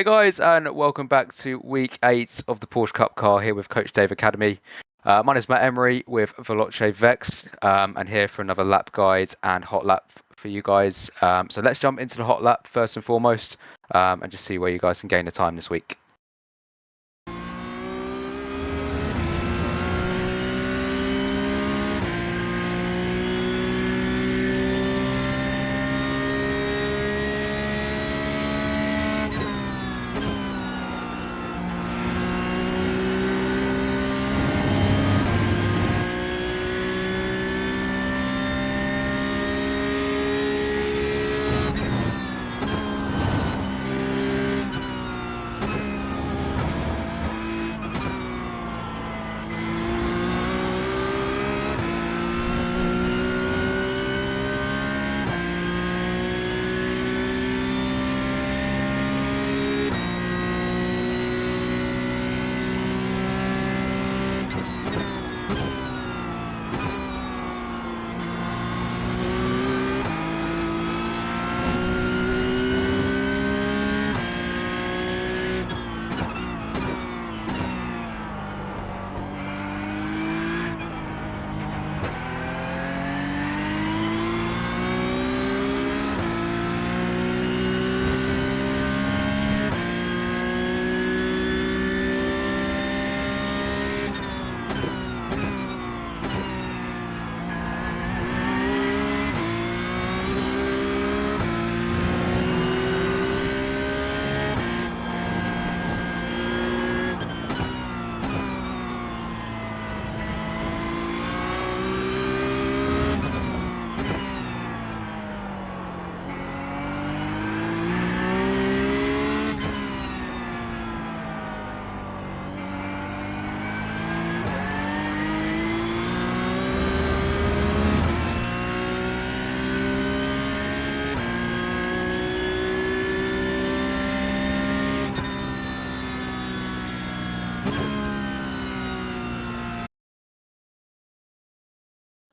Hey guys, and welcome back to week 8 of the Porsche Cup car here with Coach Dave Academy. My name is Matt Emery with Veloce Vex, and here for another lap guide and hot lap for you guys. So let's jump into the hot lap first and foremost, and just see where you guys can gain the time this week.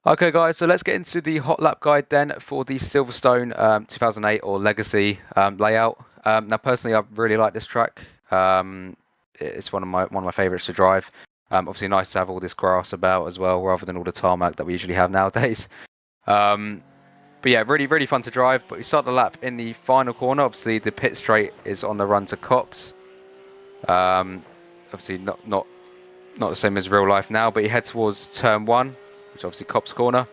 Okay guys, so let's get into the hot lap guide then for the Silverstone 2008 or Legacy layout. Now personally I really like this track. It's one of my favorites to drive. Obviously nice to have all this grass about as well, rather than all the tarmac that we usually have nowadays. But yeah, really fun to drive. But we start the lap in the final corner. Obviously the pit straight is on the run to Copse. Obviously not the same as real life now, but you head towards turn 1, which is obviously Copse corner.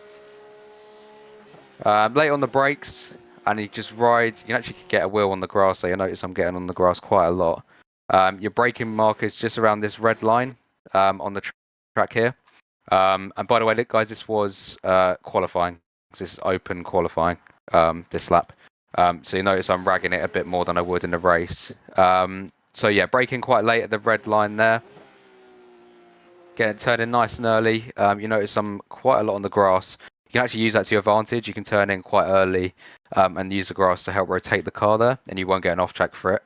Late on the brakes, and you just ride. You can actually get a wheel on the grass, so you notice I'm getting on the grass quite a lot. Your braking markers just around this red line on the track here. And by the way, guys, this was qualifying. This is open qualifying, this lap. So you notice I'm ragging it a bit more than I would in a race. So yeah, braking quite late at the red line there. Getting turning nice and early. You notice I'm quite a lot on the grass. You can actually use that to your advantage. You can turn in quite early and use the grass to help rotate the car there, and you won't get an off track for it.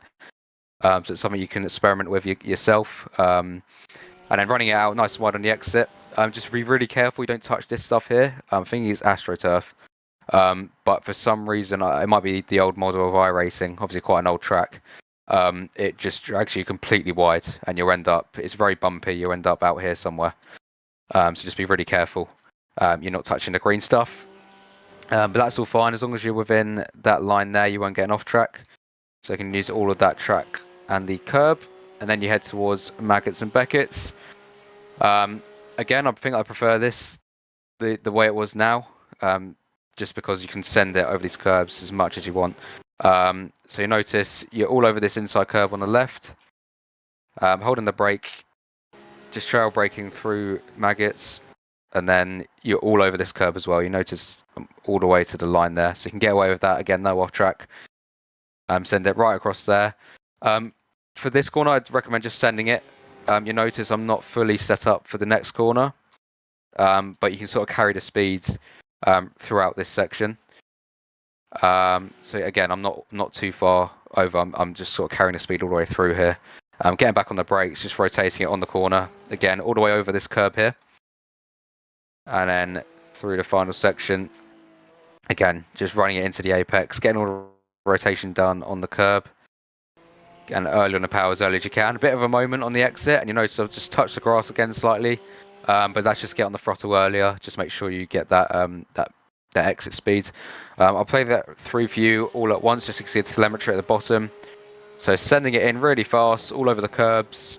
So it's something you can experiment with yourself. And then running it out nice and wide on the exit. Just be really careful you don't touch this stuff here. I think it's AstroTurf. But for some reason, it might be the old model of iRacing, obviously quite an old track. It just drags you completely wide, and you'll end up, it's very bumpy, you'll end up out here somewhere. So just be really careful. You're not touching the green stuff. But that's all fine, as long as you're within that line there, you won't get an off track. So you can use all of that track and the curb, and then you head towards Maggots and Beckett's. Again, I think I prefer this, the way it was now, just because you can send it over these curbs as much as you want. So you notice you're all over this inside curb on the left, holding the brake, just trail braking through Maggots, and then you're all over this curb as well. You notice all the way to the line there, so you can get away with that. Again, no off track. Send it right across there. For this corner, I'd recommend just sending it. You notice I'm not fully set up for the next corner, but you can sort of carry the speeds throughout this section. So again, I'm not too far over. I'm just sort of carrying the speed all the way through here. Getting back on the brakes, just rotating it on the corner. Again, all the way over this curb here. And then through the final section. Again, just running it into the apex, getting all the rotation done on the curb. and early on the power as early as you can. A bit of a moment on the exit, and you notice I've just touched the grass again slightly, but that's just get on the throttle earlier. Just make sure you get that that exit speed. I'll play that through for you all at once, just so you can see the telemetry at the bottom. So sending it in really fast, all over the curbs,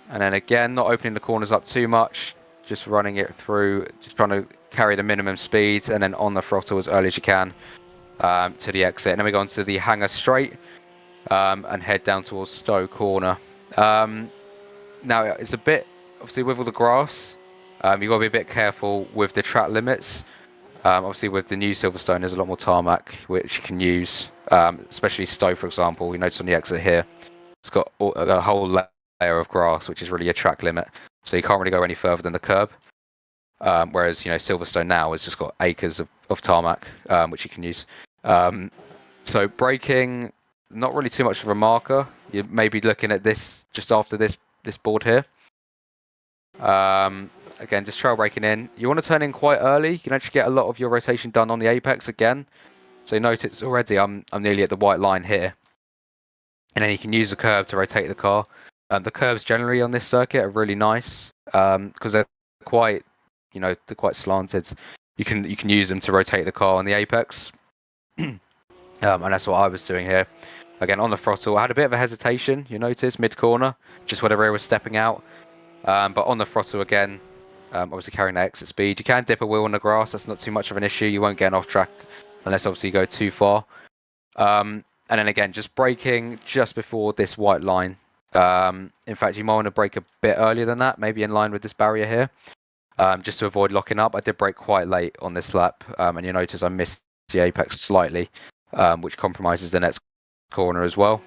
and then again, not opening the corners up too much, just running it through, just trying to carry the minimum speed, and then on the throttle as early as you can to the exit. And then we go on to the hangar straight and head down towards Stowe Corner. Now, it's a bit, obviously with all the grass, you've got to be a bit careful with the track limits. Obviously with the new Silverstone, there's a lot more tarmac which you can use, especially Stowe, for example. You notice on the exit here, it's got a whole layer of grass, which is really a track limit. So you can't really go any further than the curb. Whereas, Silverstone now has just got acres of tarmac, which you can use. So braking, not really too much of a marker. You may be looking at this just after this board here. Again, just trail braking in. You want to turn in quite early. You can actually get a lot of your rotation done on the apex again. So you notice already I'm nearly at the white line here. And then you can use the curb to rotate the car. The curves generally on this circuit are really nice because they're quite, they're quite slanted. You can use them to rotate the car on the apex. And that's what I was doing here. Again, on the throttle, I had a bit of a hesitation, you notice, mid-corner, just where the rear was stepping out. But on the throttle again, obviously carrying that exit speed. You can dip a wheel in the grass, that's not too much of an issue. You won't get off track unless obviously you go too far. And then again, just braking just before this white line. In fact, you might want to brake a bit earlier than that, maybe in line with this barrier here, just to avoid locking up. I did brake quite late on this lap, and you notice I missed the apex slightly, which compromises the next corner as well.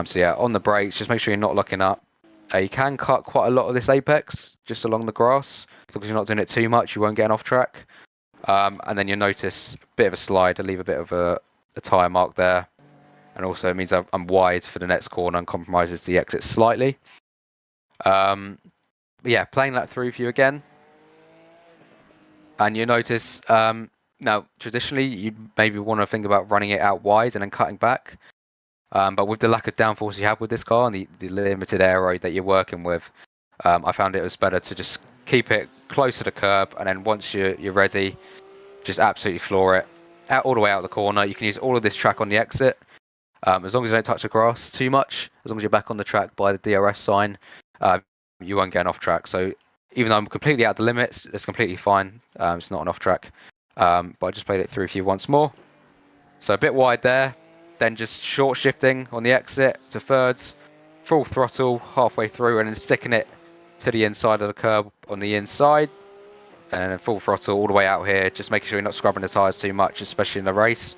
So yeah, on the brakes, just make sure you're not locking up. You can cut quite a lot of this apex just along the grass. As long as you're not doing it too much, you won't get off track. And then you'll notice a bit of a slide. I leave a bit of a tyre mark there. And also it means I'm wide for the next corner and compromises the exit slightly. But yeah, playing that through for you again. And you notice, now traditionally you maybe want to think about running it out wide and then cutting back. But with the lack of downforce you have with this car and the limited aero that you're working with, I found it was better to just keep it close to the curb, and then once you're ready, just absolutely floor it all the way out the corner. You can use all of this track on the exit, as long as you don't touch the grass too much. As long as you're back on the track by the DRS sign, you won't get off track. So even though I'm completely out of the limits, it's completely fine. It's not an off track, but I just played it through for you once more. So a bit wide there. Then just short shifting on the exit to thirds, full throttle halfway through, and then sticking it to the inside of the curb on the inside, and then full throttle all the way out here, just making sure you're not scrubbing the tyres too much, especially in the race.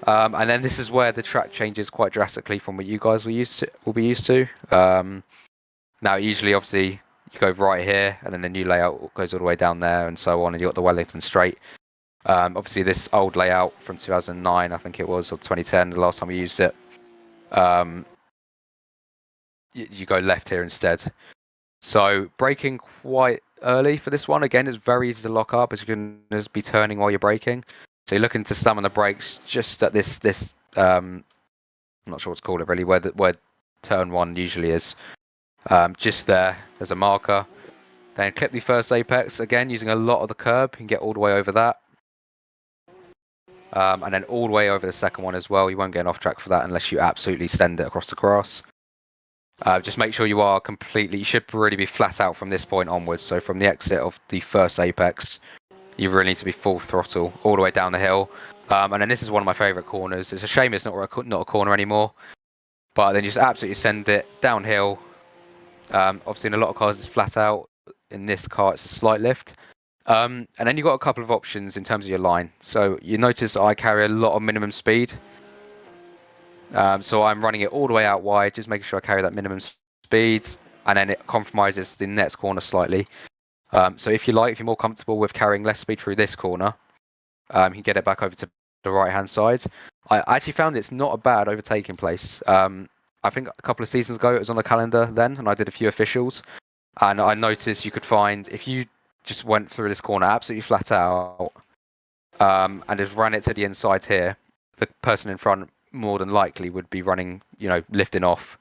And then this is where the track changes quite drastically from what you guys will be used to. Now, usually, obviously, you go right here, and then the new layout goes all the way down there, and so on, and you got the Wellington Straight. Obviously, this old layout from 2009, I think it was, or 2010, the last time we used it, you go left here instead. So braking quite early for this one. Again, it's very easy to lock up as you can just be turning while you're braking. So you're looking to slam on the brakes just at this I'm not sure what to call it really, where turn one usually is. Just there's a marker. Then clip the first apex, again, using a lot of the curb. You can get all the way over that. And then all the way over the second one as well. You won't get off track for that unless you absolutely send it across the grass. Just make sure you should really be flat out from this point onwards. So from the exit of the first apex, you really need to be full throttle all the way down the hill. And then this is one of my favourite corners. It's a shame it's not a corner anymore. But then you just absolutely send it downhill. Obviously in a lot of cars it's flat out. In this car it's a slight lift. And then you've got a couple of options in terms of your line. So you notice I carry a lot of minimum speed. So I'm running it all the way out wide, just making sure I carry that minimum speed, and then it compromises the next corner slightly. So if you're more comfortable with carrying less speed through this corner, you can get it back over to the right-hand side. I actually found it's not a bad overtaking place. I think a couple of seasons ago it was on the calendar then, and I did a few officials, and I noticed you could find, if you just went through this corner absolutely flat out, and just ran it to the inside here, the person in front more than likely would be running, lifting off,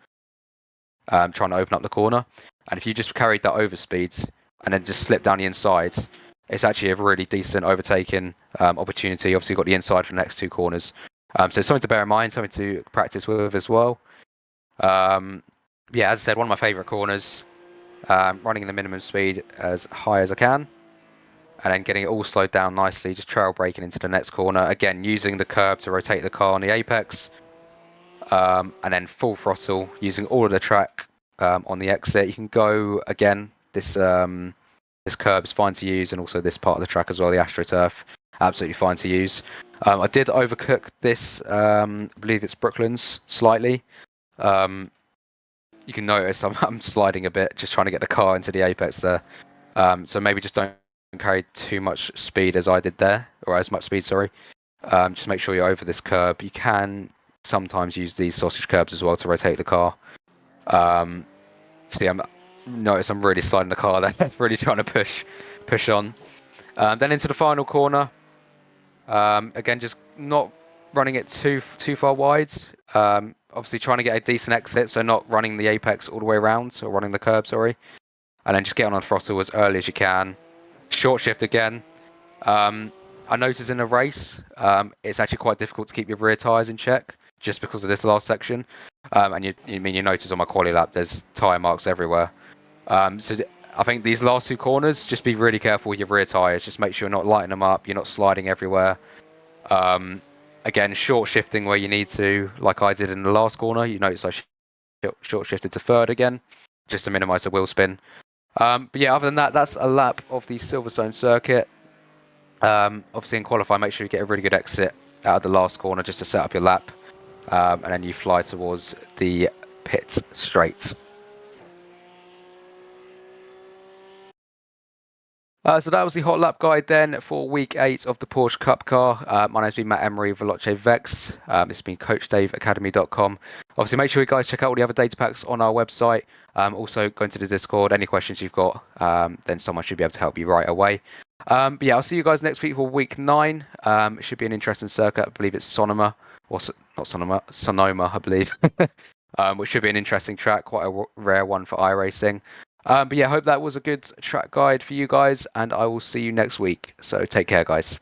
trying to open up the corner. And if you just carried that over speed and then just slip down the inside, it's actually a really decent overtaking opportunity. Obviously, you've got the inside for the next two corners. So something to bear in mind, something to practice with as well. Yeah, as I said, one of my favourite corners. Running in the minimum speed as high as I can, and then getting it all slowed down nicely, just trail braking into the next corner. Again, using the curb to rotate the car on the apex, and then full throttle, using all of the track on the exit. You can go, again, this curb is fine to use, and also this part of the track as well, the AstroTurf, absolutely fine to use. I did overcook this, I believe it's Brooklands, slightly. You can notice I'm sliding a bit, just trying to get the car into the apex there. So maybe just don't carry too much speed as I did there, or as much speed, sorry. Just make sure you're over this curb. You can sometimes use these sausage curbs as well to rotate the car. See, notice I'm really sliding the car there, really trying to push on. Then into the final corner. Again, just not running it too far wide. Obviously trying to get a decent exit, so not running the apex all the way around, or running the curb, sorry. And then just getting on throttle as early as you can. Short shift again. I noticed in a race, it's actually quite difficult to keep your rear tyres in check, just because of this last section. And you notice on my quali lap, there's tyre marks everywhere. So I think these last two corners, just be really careful with your rear tyres. Just make sure you're not lighting them up, you're not sliding everywhere. Again, short shifting where you need to, like I did in the last corner. You notice I short shifted to third again, just to minimise the wheel spin. But yeah, other than that, that's a lap of the Silverstone circuit. Obviously in qualify, make sure you get a really good exit out of the last corner just to set up your lap. And then you fly towards the pit straight. So that was the hot lap guide then for week 8 of the Porsche Cup car. My name's been Matt Emery, Veloce Vex. It's been CoachDaveAcademy.com. Obviously, make sure you guys check out all the other data packs on our website. Also, go into the Discord. Any questions you've got, then someone should be able to help you right away. But yeah, I'll see you guys next week for week 9. It should be an interesting circuit. I believe it's Sonoma, or not Sonoma, Sonoma, I believe. Which should be an interesting track, quite a rare one for iRacing. But yeah, hope that was a good track guide for you guys, and I will see you next week. So take care, guys.